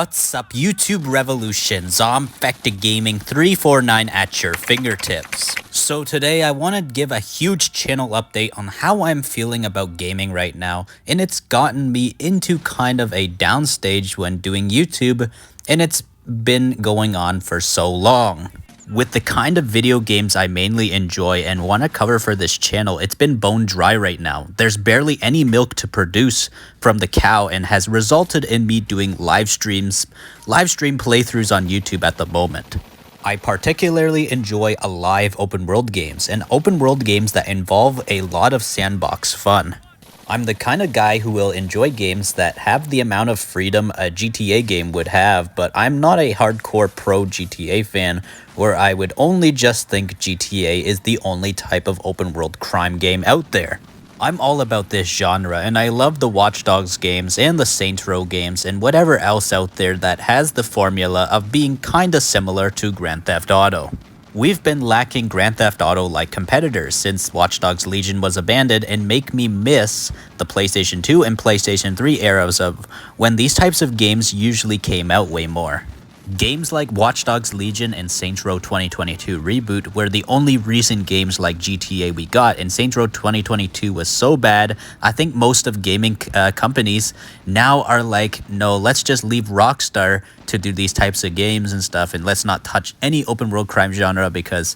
What's up, YouTube Revolution? ZombfectedGaming 349 at your fingertips. So today I want to give a huge channel update on how I'm feeling about gaming right now, and it's gotten me into kind of a downstage when doing YouTube, and it's been going on for so long. With the kind of video games I mainly enjoy and want to cover for this channel, it's been bone dry right now. There's barely any milk to produce from the cow and has resulted in me doing live stream playthroughs on YouTube at the moment. I particularly enjoy live open world games and open world games that involve a lot of sandbox fun. I'm the kind of guy who will enjoy games that have the amount of freedom a GTA game would have, but I'm not a hardcore pro GTA fan where I would only just think GTA is the only type of open world crime game out there. I'm all about this genre, and I love the Watch Dogs games and the Saints Row games and whatever else out there that has the formula of being kinda similar to Grand Theft Auto. We've been lacking Grand Theft Auto-like competitors since Watch Dogs Legion was abandoned, and make me miss the PlayStation 2 and PlayStation 3 eras of when these types of games usually came out way more. Games like Watch Dogs Legion and Saints Row 2022 Reboot were the only recent games like GTA we got, and Saints Row 2022 was so bad, I think most of gaming companies now are like, no, let's just leave Rockstar to do these types of games and stuff, and let's not touch any open world crime genre because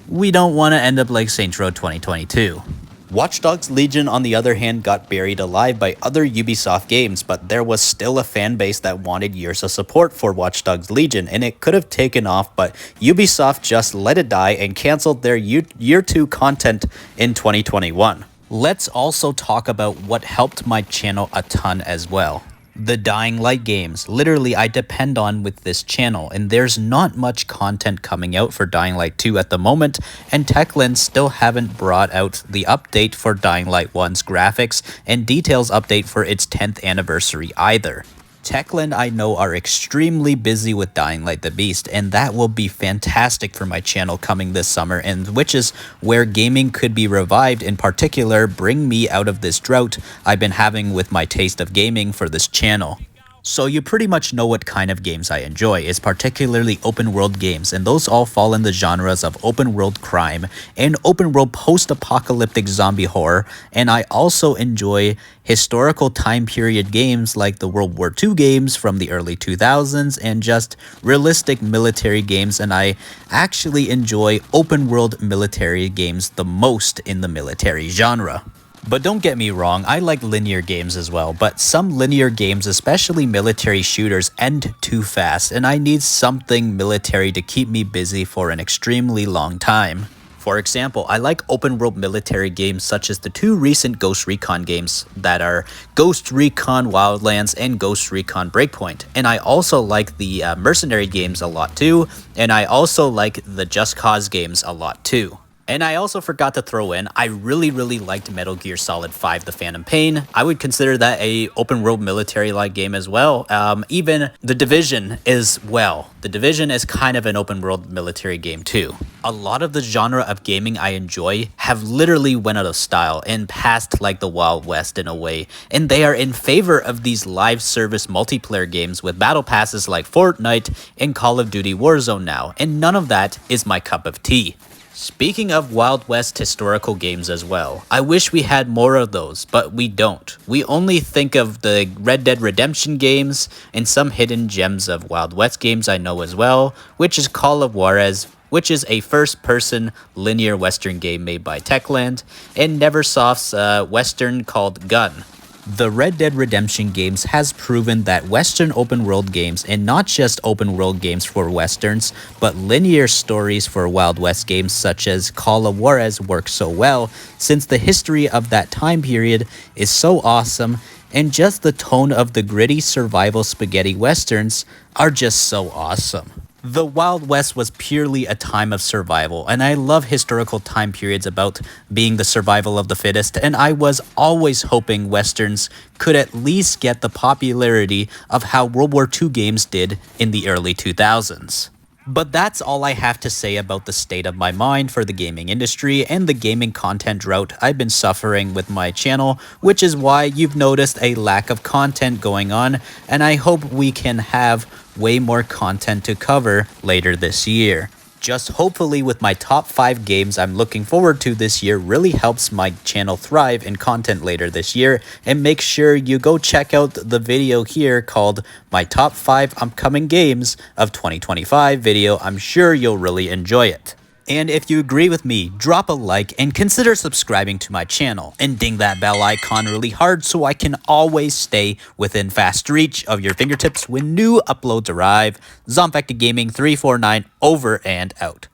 we don't want to end up like Saints Row 2022. Watch Dogs Legion, on the other hand, got buried alive by other Ubisoft games, but there was still a fan base that wanted years of support for Watch Dogs Legion, and it could have taken off, but Ubisoft just let it die and canceled their Year 2 content in 2021. Let's also talk about what helped my channel a ton as well. The Dying Light games. Literally, I depend on with this channel, and there's not much content coming out for Dying Light 2 at the moment, and Techland still haven't brought out the update for Dying Light 1's graphics and details update for its 10th anniversary either. Techland, I know, are extremely busy with Dying Light the Beast, and that will be fantastic for my channel coming this summer, and which is where gaming could be revived, in particular bring me out of this drought I've been having with my taste of gaming for this channel. So you pretty much know what kind of games I enjoy. It's particularly open world games, and those all fall in the genres of open world crime and open world post-apocalyptic zombie horror, and I also enjoy historical time period games like the World War II games from the early 2000s and just realistic military games, and I actually enjoy open world military games the most in the military genre. But don't get me wrong, I like linear games as well, but some linear games, especially military shooters, end too fast, and I need something military to keep me busy for an extremely long time. For example, I like open world military games such as the two recent Ghost Recon games that are Ghost Recon Wildlands and Ghost Recon Breakpoint, and I also like the mercenary games a lot too, and I also like the Just Cause games a lot too. And I also forgot to throw in, I really liked Metal Gear Solid 5 The Phantom Pain. I would consider that a open world military-like game as well. Even The Division as well. The Division is kind of an open world military game too. A lot of the genre of gaming I enjoy have literally went out of style and passed like the Wild West in a way. And they are in favor of these live service multiplayer games with battle passes like Fortnite and Call of Duty Warzone now. And none of that is my cup of tea. Speaking of Wild West historical games as well, I wish we had more of those, but we don't. We only think of the Red Dead Redemption games and some hidden gems of Wild West games I know as well, which is Call of Juarez, which is a first-person linear western game made by Techland, and Neversoft's western called Gun. The Red Dead Redemption games has proven that Western open world games, and not just open world games for Westerns, but linear stories for Wild West games such as Call of Juarez work so well, since the history of that time period is so awesome, and just the tone of the gritty survival spaghetti Westerns are just so awesome. The Wild West was purely a time of survival, and I love historical time periods about being the survival of the fittest, and I was always hoping Westerns could at least get the popularity of how World War II games did in the early 2000s. But that's all I have to say about the state of my mind for the gaming industry and the gaming content drought I've been suffering with my channel, which is why you've noticed a lack of content going on, and I hope we can have way more content to cover later this year. Just hopefully with my top 5 games I'm looking forward to this year really helps my channel thrive in content later this year, and make sure you go check out the video here called my top 5 upcoming games of 2025 video. I'm sure you'll really enjoy it. And if you agree with me, drop a like and consider subscribing to my channel. And ding that bell icon really hard so I can always stay within fast reach of your fingertips when new uploads arrive. ZombfectedGaming 349 over and out.